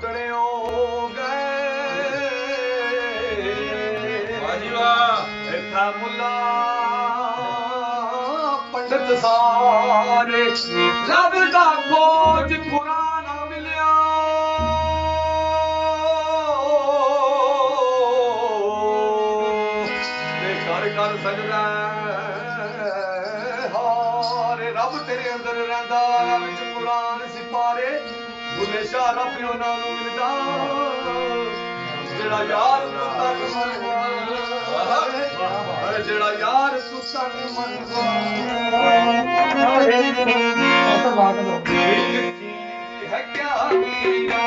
टुटने हो गए इत्था मुल्ला पंडित सारे रब दा खोज कुरान मिलिया कर कर सजदा हारे रब तेरे अंदर रहिंदा विच कुरान सिपारे भुले शाह रब उन्हां नूं मिलदा जेड़ा यार तू तन मनवा जेड़ा यार तू तन मनवा है क्या किया